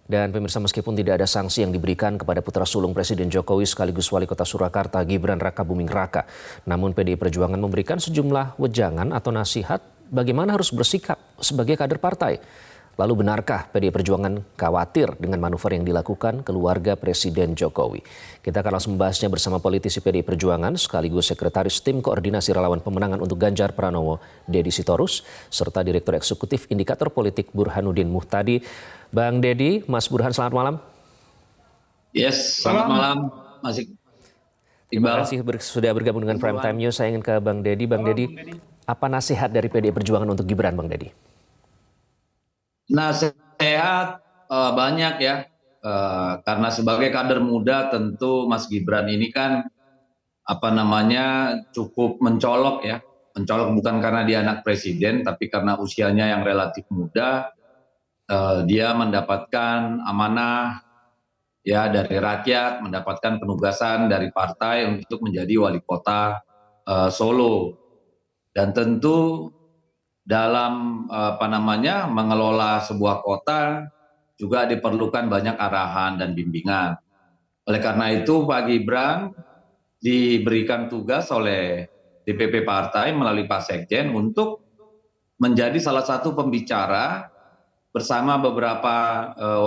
Dan pemirsa, meskipun tidak ada sanksi yang diberikan kepada putra sulung Presiden Jokowi sekaligus Wali Kota Surakarta Gibran Rakabuming Raka, namun PDI Perjuangan memberikan sejumlah wejangan atau nasihat bagaimana harus bersikap sebagai kader partai. Lalu benarkah PDI Perjuangan khawatir dengan manuver yang dilakukan keluarga Presiden Jokowi? Kita akan langsung membahasnya bersama politisi PDI Perjuangan sekaligus Sekretaris Tim Koordinasi Relawan Pemenangan untuk Ganjar Pranowo, Deddy Sitorus, serta Direktur Eksekutif Indikator Politik Burhanuddin Muhtadi. Bang Deddy, Mas Burhan, selamat malam. Yes, selamat malam, Mas Iqbal. Terima kasih sudah bergabung dengan Prime Time News. Saya ingin ke Bang Deddy. Bang Deddy, apa nasihat dari PDI Perjuangan untuk Gibran, Bang Deddy? Nasihat banyak ya, karena sebagai kader muda tentu Mas Gibran ini kan cukup mencolok ya, mencolok bukan karena dia anak presiden, tapi karena usianya yang relatif muda. Dia mendapatkan amanah ya dari rakyat, mendapatkan penugasan dari partai untuk menjadi wali kota Solo, dan tentu dalam mengelola sebuah kota juga diperlukan banyak arahan dan bimbingan. Oleh karena itu Pak Gibran diberikan tugas oleh DPP partai melalui Pak Sekjen untuk menjadi salah satu pembicara bersama beberapa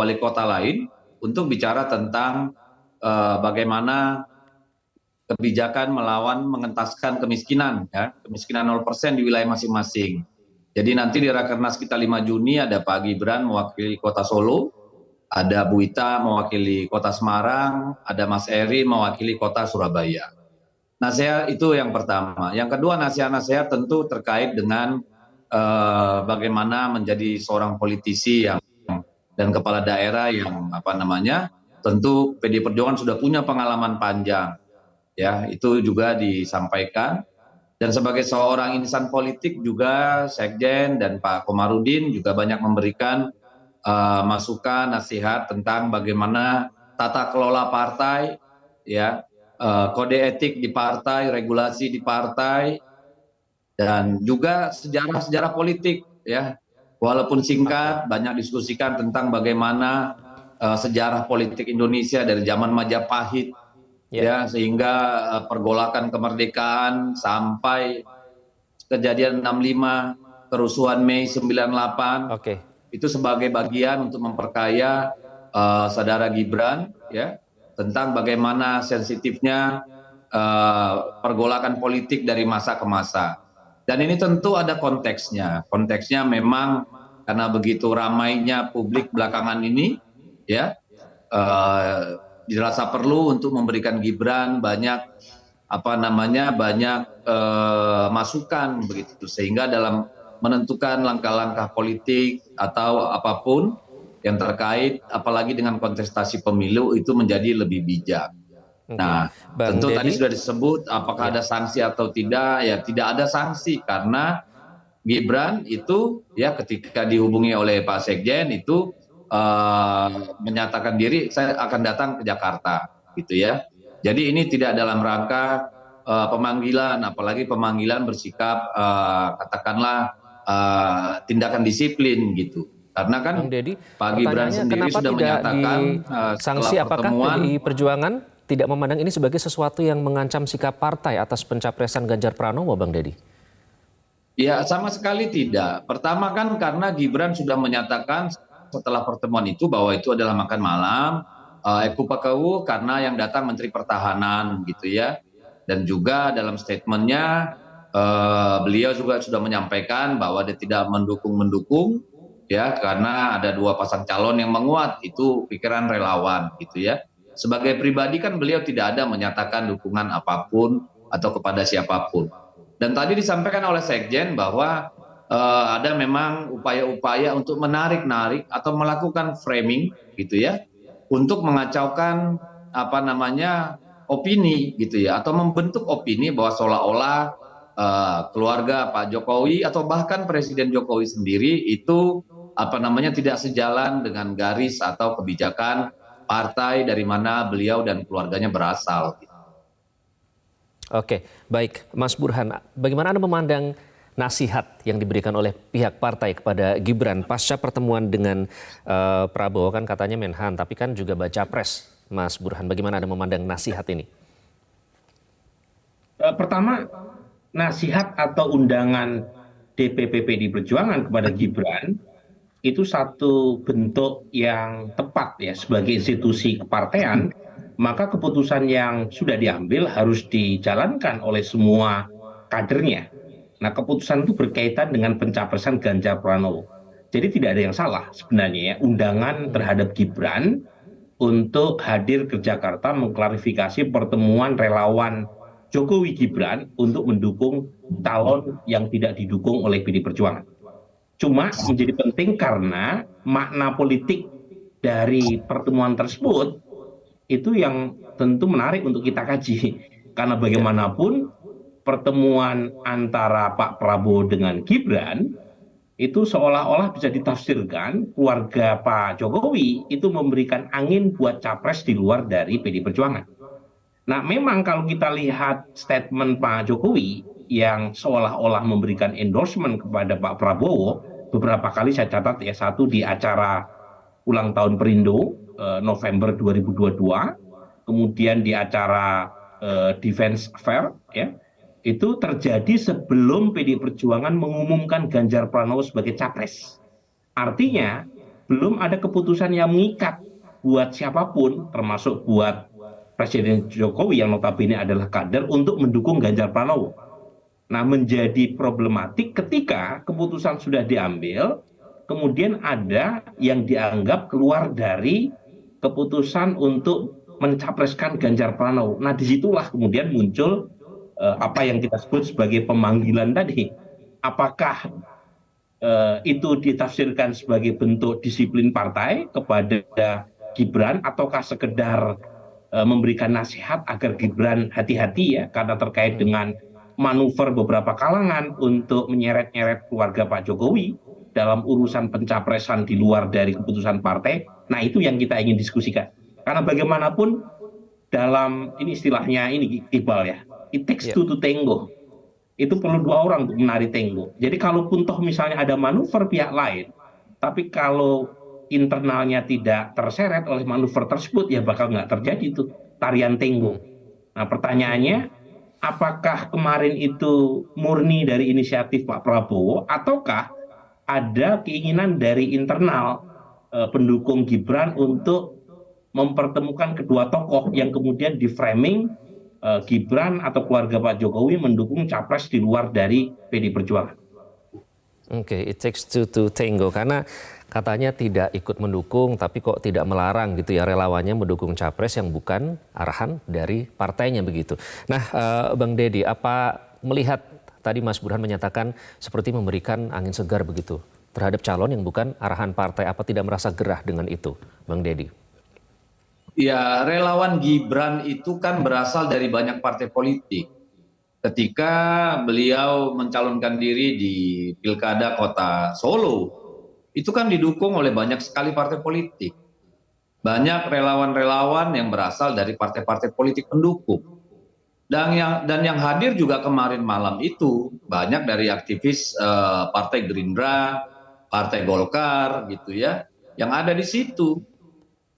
wali kota lain untuk bicara tentang bagaimana kebijakan melawan mengentaskan kemiskinan, ya, kemiskinan 0% di wilayah masing-masing. Jadi nanti di Rakernas kita 5 Juni ada Pak Gibran mewakili Kota Solo, ada Bu Ita mewakili Kota Semarang, ada Mas Eri mewakili Kota Surabaya. Nasihat itu yang pertama. Yang kedua, nasihat-nasihat tentu terkait dengan bagaimana menjadi seorang politisi yang dan kepala daerah yang tentu PDI Perjuangan sudah punya pengalaman panjang, ya, itu juga disampaikan. Dan sebagai seorang insan politik juga Sekjen dan Pak Komarudin juga banyak memberikan masukan, nasihat tentang bagaimana tata kelola partai, ya, kode etik di partai, regulasi di partai, dan juga sejarah-sejarah politik, ya, walaupun singkat banyak diskusikan tentang bagaimana sejarah politik Indonesia dari zaman Majapahit, ya, sehingga pergolakan kemerdekaan sampai kejadian 65, kerusuhan Mei 98, itu sebagai bagian untuk memperkaya saudara Gibran, ya, tentang bagaimana sensitifnya pergolakan politik dari masa ke masa. Dan ini tentu ada konteksnya. Konteksnya memang karena begitu ramainya publik belakangan ini, ya, dirasa perlu untuk memberikan Gibran banyak masukan begitu, sehingga dalam menentukan langkah-langkah politik atau apapun yang terkait apalagi dengan kontestasi pemilu itu menjadi lebih bijak. Nah, tentu tadi sudah disebut apakah ada sanksi atau tidak, ya tidak ada sanksi karena Gibran itu ya ketika dihubungi oleh Pak Sekjen itu menyatakan diri saya akan datang ke Jakarta gitu ya. Jadi ini tidak dalam rangka pemanggilan, apalagi pemanggilan bersikap katakanlah tindakan disiplin gitu. Karena kan Pak Gibran sendiri sudah menyatakan sanksi, setelah pertemuan PDI Perjuangan tidak memandang ini sebagai sesuatu yang mengancam sikap partai atas pencapresan Ganjar Pranowo, Bang Deddy? Ya, sama sekali tidak. Pertama kan karena Gibran sudah menyatakan setelah pertemuan itu bahwa itu adalah makan malam, ekupakau karena yang datang Menteri Pertahanan gitu ya. Dan juga dalam statementnya beliau juga sudah menyampaikan bahwa dia tidak mendukung ya, karena ada dua pasang calon yang menguat, itu pikiran relawan gitu ya. Sebagai pribadi kan beliau tidak ada menyatakan dukungan apapun atau kepada siapapun. Dan tadi disampaikan oleh Sekjen bahwa ada memang upaya-upaya untuk menarik-narik atau melakukan framing gitu ya, untuk mengacaukan opini gitu ya, atau membentuk opini bahwa seolah-olah keluarga Pak Jokowi atau bahkan Presiden Jokowi sendiri itu tidak sejalan dengan garis atau kebijakan partai dari mana beliau dan keluarganya berasal. Oke, baik, Mas Burhan, bagaimana Anda memandang nasihat yang diberikan oleh pihak partai kepada Gibran pasca pertemuan dengan Prabowo, kan katanya Menhan, tapi kan juga baca pres, Mas Burhan. Bagaimana Anda memandang nasihat ini? Pertama, nasihat atau undangan DPP PDI Perjuangan kepada Gibran itu satu bentuk yang tepat ya sebagai institusi kepartean, maka keputusan yang sudah diambil harus dijalankan oleh semua kadernya. Nah, keputusan itu berkaitan dengan pencapresan Ganjar Pranowo. Jadi tidak ada yang salah sebenarnya ya, undangan terhadap Gibran untuk hadir ke Jakarta mengklarifikasi pertemuan relawan Jokowi Gibran untuk mendukung calon yang tidak didukung oleh PDI Perjuangan. Cuma menjadi penting karena makna politik dari pertemuan tersebut itu yang tentu menarik untuk kita kaji. Karena bagaimanapun pertemuan antara Pak Prabowo dengan Gibran itu seolah-olah bisa ditafsirkan keluarga Pak Jokowi itu memberikan angin buat capres di luar dari PDI Perjuangan. Nah, memang kalau kita lihat statement Pak Jokowi yang seolah-olah memberikan endorsement kepada Pak Prabowo, beberapa kali saya catat ya, satu di acara ulang tahun Perindo November 2022, kemudian di acara Defense Fair ya, itu terjadi sebelum PDI Perjuangan mengumumkan Ganjar Pranowo sebagai capres. Artinya belum ada keputusan yang mengikat buat siapapun, termasuk buat Presiden Jokowi yang notabene adalah kader untuk mendukung Ganjar Pranowo. Nah, menjadi problematik ketika keputusan sudah diambil, kemudian ada yang dianggap keluar dari keputusan untuk mencapreskan Ganjar Pranowo. Nah, disitulah kemudian muncul apa yang kita sebut sebagai pemanggilan tadi. Apakah itu ditafsirkan sebagai bentuk disiplin partai kepada Gibran, ataukah sekedar memberikan nasihat agar Gibran hati-hati ya, karena terkait dengan manuver beberapa kalangan untuk menyeret-nyeret keluarga Pak Jokowi dalam urusan pencapresan di luar dari keputusan partai. Nah, itu yang kita ingin diskusikan. Karena bagaimanapun dalam ini istilahnya ini Iqbal ya, it takes two to tango. Itu perlu dua orang untuk menari tango. Jadi kalaupun toh misalnya ada manuver pihak lain, tapi kalau internalnya tidak terseret oleh manuver tersebut, ya bakal nggak terjadi itu tarian tango. Nah, pertanyaannya, apakah kemarin itu murni dari inisiatif Pak Prabowo, ataukah ada keinginan dari internal pendukung Gibran untuk mempertemukan kedua tokoh yang kemudian di framing Gibran atau keluarga Pak Jokowi mendukung capres di luar dari PDI Perjuangan. Oke, it takes two to tango, karena katanya tidak ikut mendukung tapi kok tidak melarang gitu ya relawannya mendukung capres yang bukan arahan dari partainya begitu. Nah, Bang Deddy, apa melihat tadi Mas Burhan menyatakan seperti memberikan angin segar begitu terhadap calon yang bukan arahan partai, apa tidak merasa gerah dengan itu, Bang Deddy? Ya, relawan Gibran itu kan berasal dari banyak partai politik. Ketika beliau mencalonkan diri di Pilkada Kota Solo, itu kan didukung oleh banyak sekali partai politik. Banyak relawan-relawan yang berasal dari partai-partai politik pendukung. Dan yang hadir juga kemarin malam itu banyak dari aktivis Partai Gerindra, Partai Golkar gitu ya, yang ada di situ.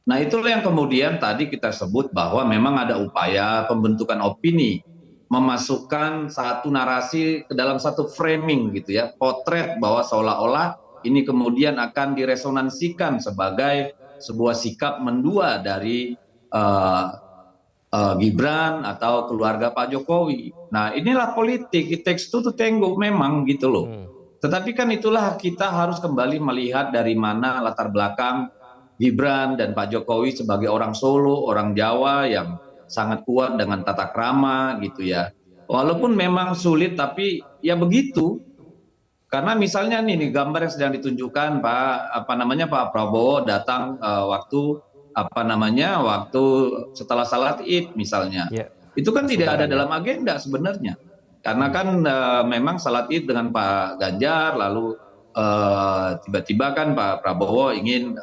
Nah, itulah yang kemudian tadi kita sebut bahwa memang ada upaya pembentukan opini, memasukkan satu narasi ke dalam satu framing gitu ya, potret bahwa seolah-olah ini kemudian akan diresonansikan sebagai sebuah sikap mendua dari Gibran atau keluarga Pak Jokowi. Nah, inilah politik, it takes two to tango memang gitu loh. Tetapi kan itulah kita harus kembali melihat dari mana latar belakang Gibran dan Pak Jokowi sebagai orang Solo, orang Jawa yang sangat kuat dengan tata krama gitu ya. Walaupun memang sulit tapi ya begitu. Karena misalnya nih gambar yang sedang ditunjukkan Pak Prabowo datang waktu setelah salat Id misalnya. Yeah. Itu kan tidak ada dalam agenda sebenarnya. Karena kan memang salat Id dengan Pak Ganjar, lalu tiba-tiba kan Pak Prabowo ingin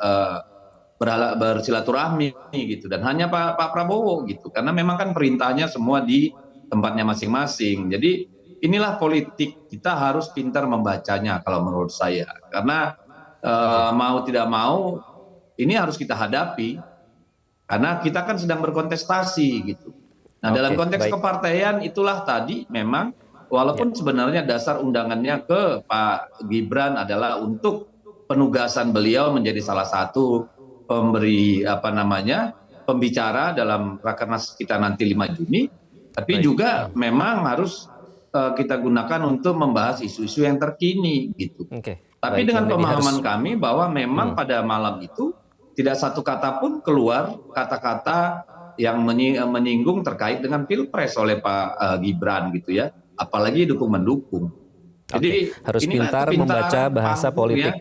bersilaturahmi gitu, dan hanya Pak Prabowo gitu, karena memang kan perintahnya semua di tempatnya masing-masing. Jadi inilah politik, kita harus pintar membacanya kalau menurut saya. Karena mau tidak mau ini harus kita hadapi karena kita kan sedang berkontestasi gitu. Nah, dalam konteks kepartaian itulah tadi memang walaupun sebenarnya dasar undangannya ke Pak Gibran adalah untuk penugasan beliau menjadi salah satu pemberi pembicara dalam Rakernas kita nanti 5 Juni, tapi juga memang harus kita gunakan untuk membahas isu-isu yang terkini gitu. Tapi dengan pemahaman kami bahwa memang pada malam itu tidak satu kata pun keluar kata-kata yang menyinggung terkait dengan Pilpres oleh Pak Gibran gitu ya, apalagi dukung-mendukung. Jadi harus pintar membaca bahasa politik.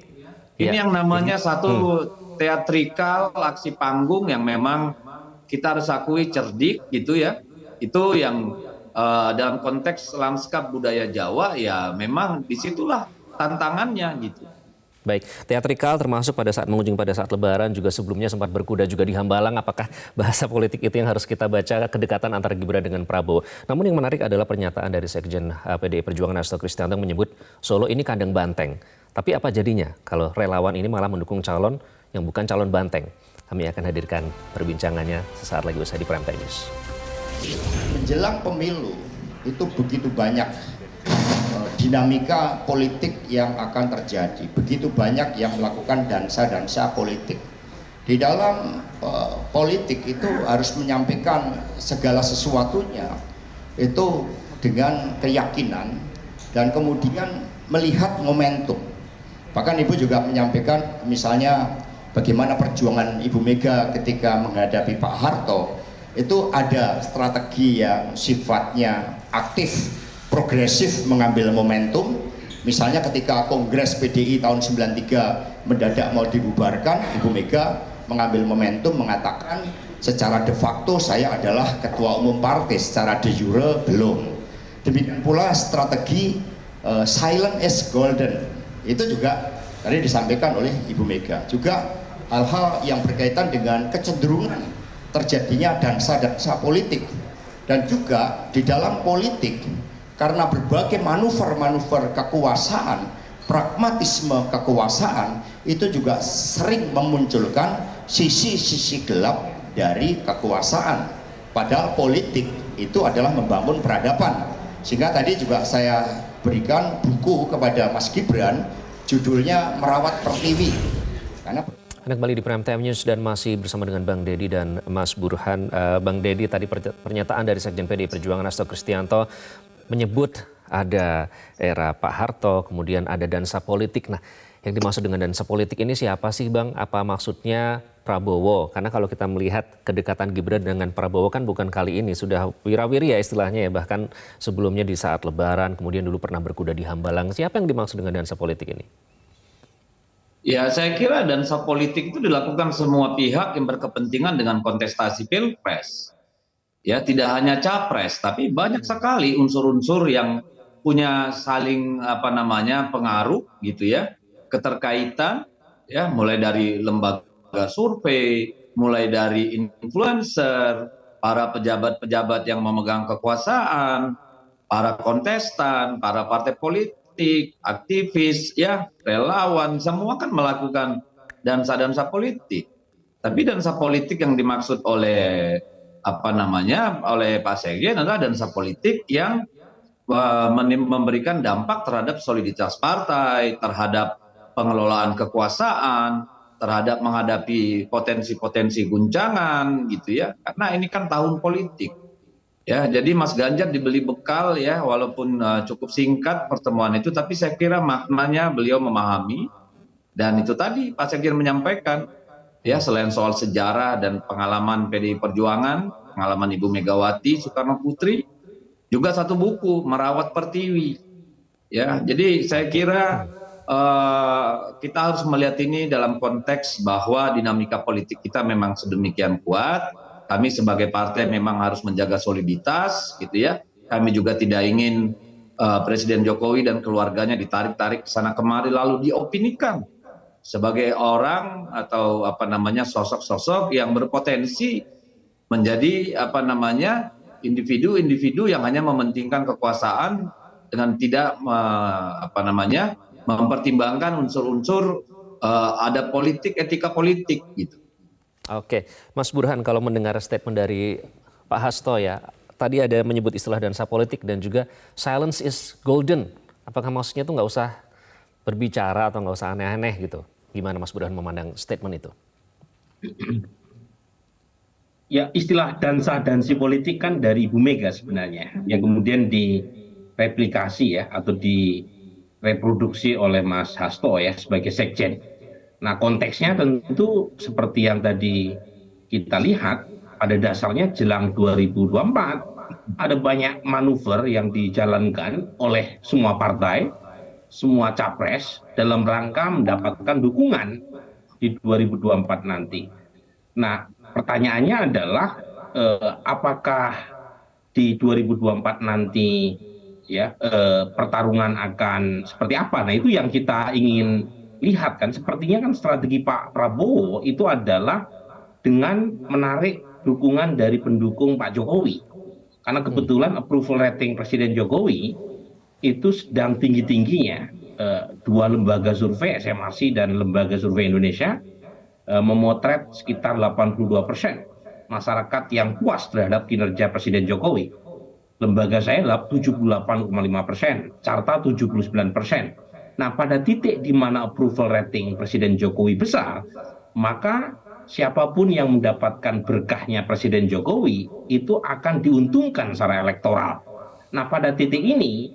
Ya. Ini yang namanya satu teatrikal aksi panggung yang memang kita harus akui cerdik gitu ya. Itu yang dalam konteks lanskap budaya Jawa ya memang disitulah tantangannya gitu. Baik, teatrikal termasuk pada saat mengunjungi pada saat Lebaran, juga sebelumnya sempat berkuda juga di Hambalang. Apakah bahasa politik itu yang harus kita baca, kedekatan antara Gibran dengan Prabowo? Namun yang menarik adalah pernyataan dari Sekjen PDI Perjuangan Hasto Kristianto yang menyebut Solo ini kandang banteng. Tapi apa jadinya kalau relawan ini malah mendukung calon yang bukan calon banteng? Kami akan hadirkan perbincangannya sesaat lagi usai di Prime Time News. Menjelang pemilu itu begitu banyak dinamika politik yang akan terjadi, begitu banyak yang melakukan dansa-dansa politik. Di dalam politik itu harus menyampaikan segala sesuatunya itu dengan keyakinan dan kemudian melihat momentum. Bahkan Ibu juga menyampaikan misalnya bagaimana perjuangan Ibu Mega ketika menghadapi Pak Harto, itu ada strategi yang sifatnya aktif, progresif, mengambil momentum. Misalnya ketika Kongres PDI tahun 93 mendadak mau dibubarkan, Ibu Mega mengambil momentum mengatakan secara de facto saya adalah ketua umum partai, secara de jure belum. Demikian pula strategi silent is golden, itu juga tadi disampaikan oleh Ibu Mega. Juga hal-hal yang berkaitan dengan kecenderungan terjadinya dansa-dansa politik, dan juga di dalam politik karena berbagai manuver-manuver kekuasaan, pragmatisme kekuasaan itu juga sering memunculkan sisi-sisi gelap dari kekuasaan. Padahal politik itu adalah membangun peradaban. Sehingga tadi juga saya berikan buku kepada Mas Gibran, judulnya Merawat Pertiwi. Karena Anda kembali di Prime Time News dan masih bersama dengan Bang Deddy dan Mas Burhan. Bang Deddy, tadi pernyataan dari Sekjen PDI Perjuangan Hasto Kristianto menyebut ada era Pak Harto, kemudian ada dansa politik. Nah, yang dimaksud dengan dansa politik ini siapa sih Bang? Apa maksudnya Prabowo? Karena kalau kita melihat kedekatan Gibran dengan Prabowo kan bukan kali ini, sudah wirawiri ya istilahnya ya. Bahkan sebelumnya di saat Lebaran, kemudian dulu pernah berkuda di Hambalang. Siapa yang dimaksud dengan dansa politik ini? Ya, saya kira dansa politik itu dilakukan semua pihak yang berkepentingan dengan kontestasi Pilpres. Ya, tidak hanya capres, tapi banyak sekali unsur-unsur yang punya saling pengaruh gitu ya, keterkaitan ya, mulai dari lembaga survei, mulai dari influencer, para pejabat-pejabat yang memegang kekuasaan, para kontestan, para partai politik, aktivis ya, relawan, semua kan melakukan dansa-dansa politik. Tapi dansa politik yang dimaksud oleh oleh Pak Sekjen adalah dansa politik yang memberikan dampak terhadap soliditas partai, terhadap pengelolaan kekuasaan, terhadap menghadapi potensi-potensi guncangan gitu ya. Karena ini kan tahun politik. Ya, jadi Mas Ganjar dibeli bekal ya, walaupun cukup singkat pertemuan itu, tapi saya kira maknanya beliau memahami. Dan itu tadi Pak Sekjen menyampaikan, ya selain soal sejarah dan pengalaman PDI Perjuangan, pengalaman Ibu Megawati Soekarno Putri, juga satu buku Merawat Pertiwi. Ya, jadi saya kira kita harus melihat ini dalam konteks bahwa dinamika politik kita memang sedemikian kuat. Kami sebagai partai memang harus menjaga soliditas, gitu ya. Kami juga tidak ingin Presiden Jokowi dan keluarganya ditarik-tarik ke sana kemari lalu diopinikan sebagai orang atau sosok-sosok yang berpotensi menjadi individu-individu yang hanya mementingkan kekuasaan dengan tidak mempertimbangkan unsur-unsur ada politik, etika politik gitu. Oke, Mas Burhan, kalau mendengar statement dari Pak Hasto ya, tadi ada menyebut istilah dansa politik dan juga silence is golden. Apakah maksudnya tuh nggak usah berbicara atau nggak usah aneh-aneh gitu? Gimana Mas Burhan memandang statement itu? Ya, istilah dansa-dansi politik kan dari Ibu Mega sebenarnya, yang kemudian direplikasi ya, atau direproduksi oleh Mas Hasto ya sebagai sekjen. Nah, konteksnya tentu seperti yang tadi kita lihat, pada dasarnya jelang 2024, ada banyak manuver yang dijalankan oleh semua partai, semua capres, dalam rangka mendapatkan dukungan di 2024 nanti. Nah, pertanyaannya adalah apakah di 2024 nanti ya pertarungan akan seperti apa? Nah, itu yang kita ingin lihat kan. Sepertinya kan strategi Pak Prabowo itu adalah dengan menarik dukungan dari pendukung Pak Jokowi. Karena kebetulan approval rating Presiden Jokowi itu sedang tinggi-tingginya. Dua lembaga survei, SMRC dan Lembaga Survei Indonesia, memotret sekitar 82% masyarakat yang puas terhadap kinerja Presiden Jokowi. Lembaga saya 78,5%, Carta 79%. Nah, pada titik di mana approval rating Presiden Jokowi besar, maka siapapun yang mendapatkan berkahnya Presiden Jokowi itu akan diuntungkan secara elektoral. Nah, pada titik ini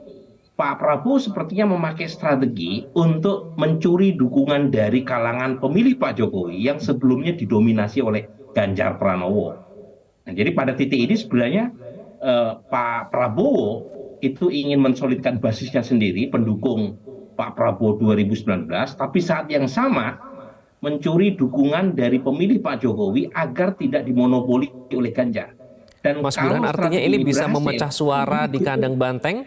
Pak Prabowo sepertinya memakai strategi untuk mencuri dukungan dari kalangan pemilih Pak Jokowi yang sebelumnya didominasi oleh Ganjar Pranowo. Nah, jadi pada titik ini sebenarnya Pak Prabowo itu ingin mensolidkan basisnya sendiri, pendukung Pak Prabowo 2019, tapi saat yang sama mencuri dukungan dari pemilih Pak Jokowi agar tidak dimonopoli oleh Ganjar. Dan Mas Burhan, artinya ini bisa berhasil, memecah suara di kandang banteng?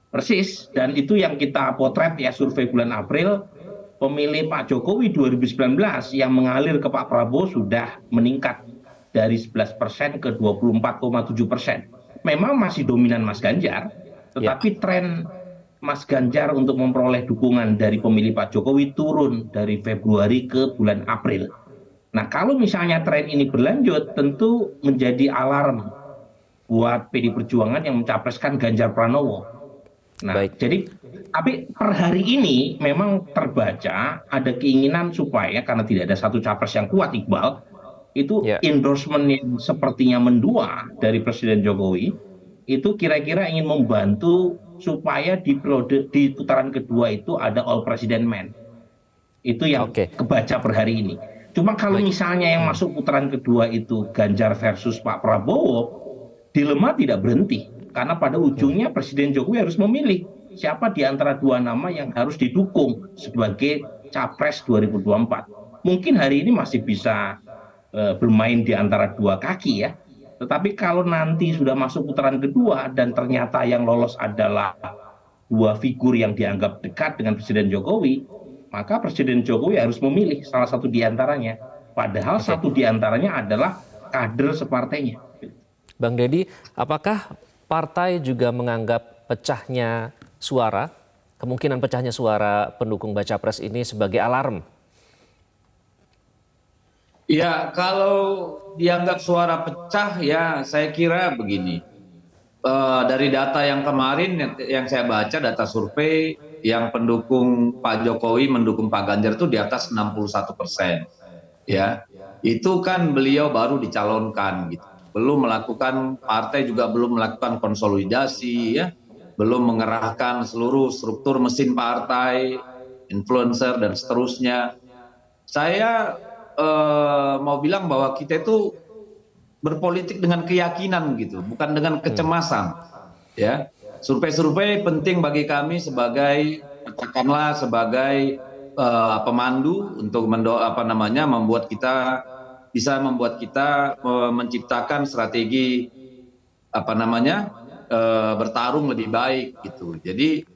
Persis, dan itu yang kita potret ya, survei bulan April, pemilih Pak Jokowi 2019 yang mengalir ke Pak Prabowo sudah meningkat dari 11% ke 24,7%. Memang masih dominan Mas Ganjar, tetapi tren Mas Ganjar untuk memperoleh dukungan dari pemilih Pak Jokowi turun dari Februari ke bulan April. Nah, kalau misalnya tren ini berlanjut, tentu menjadi alarm buat PD Perjuangan yang mencapreskan Ganjar Pranowo. Nah, jadi tapi per hari ini memang terbaca ada keinginan supaya, karena tidak ada satu capres yang kuat, Iqbal, itu endorsement yang sepertinya mendua dari Presiden Jokowi itu kira-kira ingin membantu supaya di putaran kedua itu ada all president man. Itu yang kebaca per hari ini. Cuma kalau misalnya yang masuk putaran kedua itu Ganjar versus Pak Prabowo, dilema tidak berhenti. Karena pada ujungnya Presiden Jokowi harus memilih siapa di antara dua nama yang harus didukung sebagai capres 2024. Mungkin hari ini masih bisa bermain di antara dua kaki ya. Tetapi kalau nanti sudah masuk putaran kedua dan ternyata yang lolos adalah dua figur yang dianggap dekat dengan Presiden Jokowi, maka Presiden Jokowi harus memilih salah satu di antaranya. Padahal satu di antaranya adalah kader separtainya. Bang Deddy, apakah partai juga menganggap pecahnya suara, kemungkinan pecahnya suara pendukung baca pres ini sebagai alarm? Ya, kalau dianggap suara pecah ya saya kira begini. Dari data yang kemarin yang saya baca, data survei yang pendukung Pak Jokowi mendukung Pak Ganjar itu di atas 61%. Ya, itu kan beliau baru dicalonkan gitu. Belum melakukan, partai juga belum melakukan konsolidasi ya, belum mengerahkan seluruh struktur mesin partai, influencer dan seterusnya. Saya mau bilang bahwa kita itu berpolitik dengan keyakinan gitu, bukan dengan kecemasan. Ya, survei-survei penting bagi kami sebagai katakanlah sebagai pemandu untuk membuat kita bisa menciptakan strategi bertarung lebih baik gitu. Jadi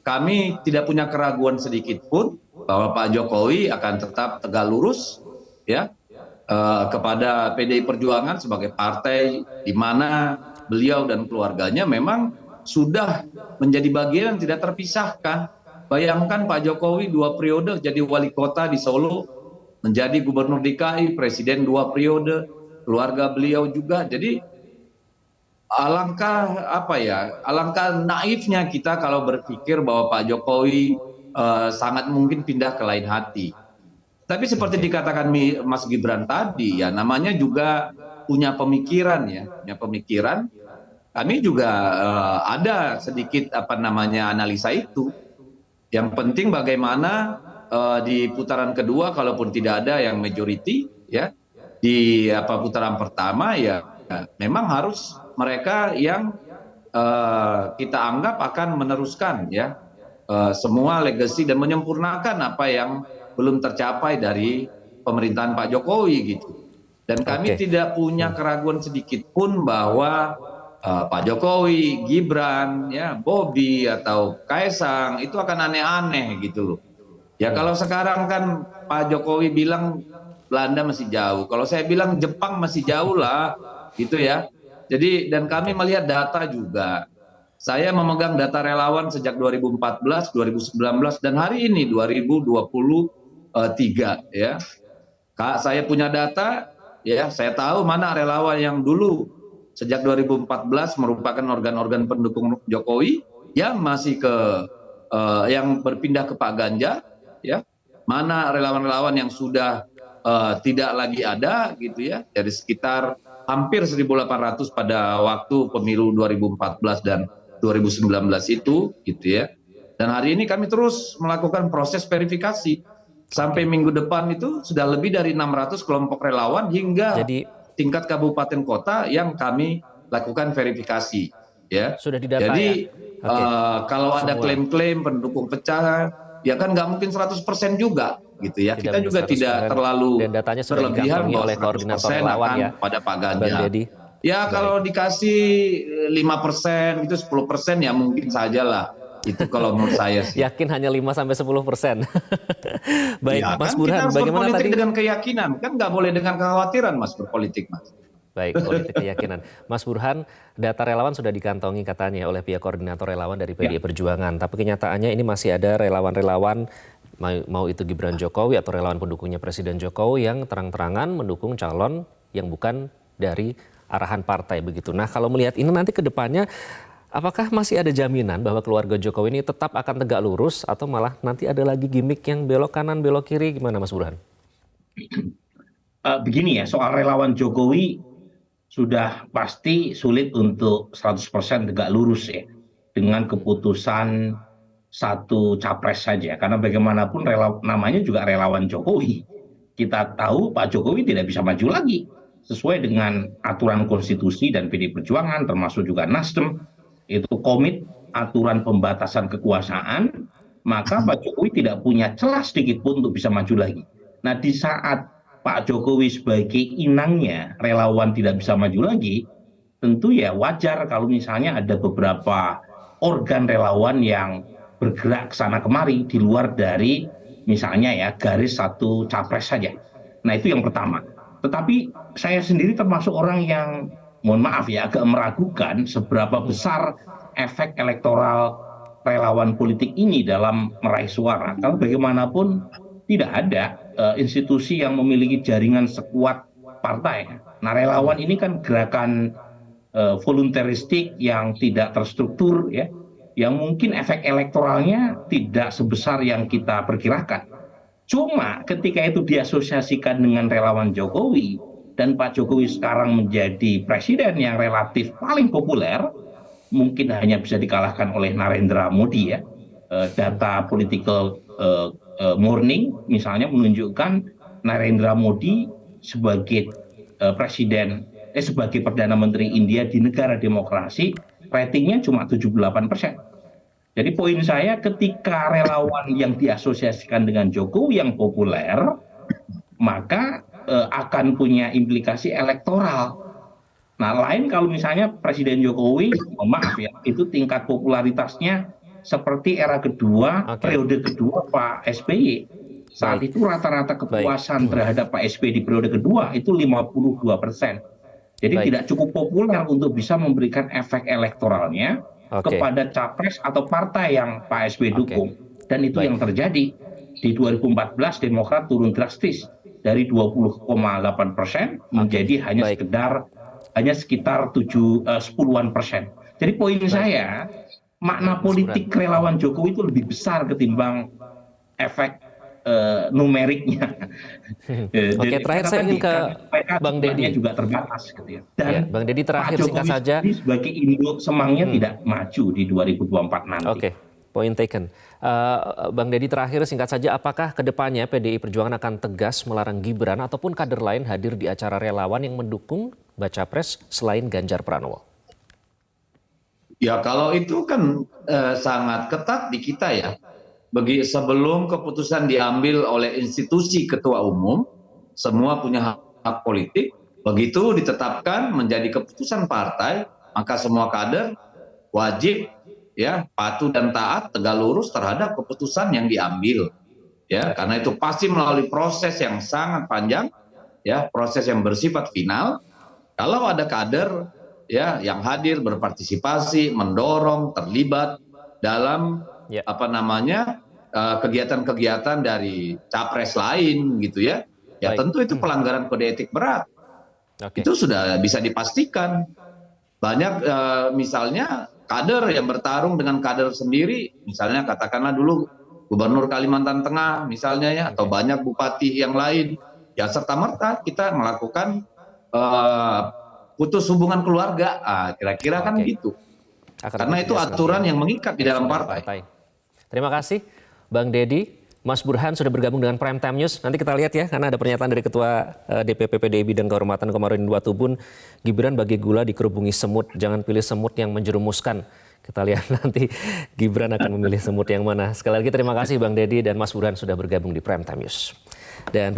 kami tidak punya keraguan sedikit pun bahwa Pak Jokowi akan tetap tegak lurus ya kepada PDI Perjuangan sebagai partai di mana beliau dan keluarganya memang sudah menjadi bagian yang tidak terpisahkan. Bayangkan Pak Jokowi 2 periode jadi wali kota di Solo, menjadi gubernur DKI, presiden 2 periode, keluarga beliau juga. Jadi alangkah alangkah naifnya kita kalau berpikir bahwa Pak Jokowi sangat mungkin pindah ke lain hati. Tapi seperti dikatakan Mas Gibran tadi, ya namanya juga punya pemikiran ya, punya pemikiran. Kami juga ada sedikit analisa itu. Yang penting bagaimana di putaran kedua, kalaupun tidak ada yang majority, ya di putaran pertama ya memang harus mereka yang kita anggap akan meneruskan ya semua legacy dan menyempurnakan apa yang belum tercapai dari pemerintahan Pak Jokowi gitu. Dan kami tidak punya keraguan sedikit pun bahwa Pak Jokowi, Gibran, ya Bobi atau Kaisang itu akan aneh-aneh gitu loh. Ya kalau sekarang kan Pak Jokowi bilang Belanda masih jauh. Kalau saya bilang Jepang masih jauh lah gitu ya. Jadi dan kami melihat data juga. Saya memegang data relawan sejak 2014, 2019 dan hari ini 2023 ya. Kak, saya punya data ya, saya tahu mana relawan yang dulu sejak 2014 merupakan organ-organ pendukung Jokowi yang masih yang berpindah ke Pak Ganjar ya. Mana relawan-relawan yang sudah tidak lagi ada gitu ya, dari sekitar hampir 1.800 pada waktu pemilu 2014 dan 2019 itu gitu ya. Dan hari ini kami terus melakukan proses verifikasi. Sampai minggu depan itu sudah lebih dari 600 kelompok relawan hingga tingkat kabupaten kota yang kami lakukan verifikasi ya. Sudah didata. Jadi kalau ada klaim-klaim pendukung pecah ya kan nggak mungkin 100% juga gitu ya. Kita juga tidak terlalu berlebihan oleh koordinator relawan ya pada Pak Ganjar. Ya kalau dikasih 5% itu 10% ya mungkin sajalah. Itu kalau menurut saya sih. Yakin hanya 5-10%. Baik, ya, Mas kan Burhan, kita harus bagaimana berpolitik tadi dengan keyakinan, kan nggak boleh dengan kekhawatiran Mas berpolitik Mas. Baik, politik keyakinan. Mas Burhan, data relawan sudah dikantongi katanya oleh pihak koordinator relawan dari PDI Perjuangan. Tapi kenyataannya ini masih ada relawan-relawan, mau itu Gibran Jokowi atau relawan pendukungnya Presiden Jokowi yang terang-terangan mendukung calon yang bukan dari arahan partai begitu. Nah kalau melihat ini nanti ke depannya, apakah masih ada jaminan bahwa keluarga Jokowi ini tetap akan tegak lurus atau malah nanti ada lagi gimmick yang belok kanan, belok kiri, gimana Mas Burhan? Begini ya, soal relawan Jokowi sudah pasti sulit untuk 100% tegak lurus ya dengan keputusan satu capres saja, karena bagaimanapun namanya juga relawan Jokowi. Kita tahu Pak Jokowi tidak bisa maju lagi sesuai dengan aturan konstitusi dan PDI Perjuangan termasuk juga Nasdem itu komit aturan pembatasan kekuasaan, maka Pak Jokowi tidak punya celah sedikit pun untuk bisa maju lagi. Nah di saat Pak Jokowi sebagai inangnya relawan tidak bisa maju lagi, tentu ya wajar kalau misalnya ada beberapa organ relawan yang bergerak ke sana kemari di luar dari misalnya ya garis satu capres saja. Nah itu yang pertama. Tetapi saya sendiri termasuk orang yang mohon maaf ya agak meragukan seberapa besar efek elektoral relawan politik ini dalam meraih suara. Kalau bagaimanapun tidak ada institusi yang memiliki jaringan sekuat partai. Nah relawan ini kan gerakan volunteristik yang tidak terstruktur ya, yang mungkin efek elektoralnya tidak sebesar yang kita perkirakan. Cuma ketika itu diasosiasikan dengan relawan Jokowi dan Pak Jokowi sekarang menjadi presiden yang relatif paling populer, mungkin hanya bisa dikalahkan oleh Narendra Modi ya. Data political morning misalnya menunjukkan Narendra Modi sebagai presiden, sebagai Perdana Menteri India di negara demokrasi, ratingnya cuma 78%. Jadi poin saya ketika relawan yang diasosiasikan dengan Jokowi yang populer, maka akan punya implikasi elektoral. Nah lain kalau misalnya Presiden Jokowi, maaf ya, itu tingkat popularitasnya seperti era kedua, periode kedua Pak SBY. Saat itu rata-rata kepuasan terhadap Pak SBY di periode kedua itu 52%. Jadi tidak cukup populer untuk bisa memberikan efek elektoralnya Oke. kepada capres atau partai yang Pak SBY Oke. dukung. Dan itu Baik. yang terjadi. Di 2014 Demokrat turun drastis dari 20,8% menjadi hanya sekitar 10-an%. Jadi poin saya, makna Mas politik relawan Jokowi itu lebih besar ketimbang efek numeriknya. Oke, terakhir saya ingin ke Bang Deddy. juga terbatas gitu ya. Dan Ya, Bang Deddy terakhir Pak singkat Jokowi saja. sendiri sebagai induk semangnya tidak maju di 2024 nanti. Oke, point taken. Bang Deddy terakhir singkat saja, apakah kedepannya PDI Perjuangan akan tegas melarang Gibran ataupun kader lain hadir di acara relawan yang mendukung baca pres selain Ganjar Pranowo? Ya kalau itu kan sangat ketat di kita ya. Sebelum keputusan diambil oleh institusi ketua umum, semua punya hak politik. Begitu ditetapkan menjadi keputusan partai, maka semua kader wajib ya patuh dan taat, tegak lurus terhadap keputusan yang diambil. Ya, karena itu pasti melalui proses yang sangat panjang, ya, proses yang bersifat final. Kalau ada kader ya yang hadir berpartisipasi, mendorong, terlibat dalam kegiatan-kegiatan dari capres lain gitu ya. Ya Baik. tentu itu pelanggaran kode etik berat. Oke. Itu sudah bisa dipastikan. Banyak misalnya kader yang bertarung dengan kader sendiri, misalnya katakanlah dulu Gubernur Kalimantan Tengah misalnya ya, atau banyak bupati yang lain, ya serta-merta kita melakukan putus hubungan keluarga, kira-kira kan gitu. Karena itu aturan yang mengikat di dalam partai. Terima kasih Bang Deddy. Mas Burhan sudah bergabung dengan Prime Time News. Nanti kita lihat ya, karena ada pernyataan dari Ketua DPP PDI Bidang Kehormatan Komarudin Watubun, Gibran bagi gula dikerubungi semut, jangan pilih semut yang menjerumuskan. Kita lihat nanti Gibran akan memilih semut yang mana. Sekali lagi terima kasih Bang Deddy dan Mas Burhan sudah bergabung di Prime Time News. Dan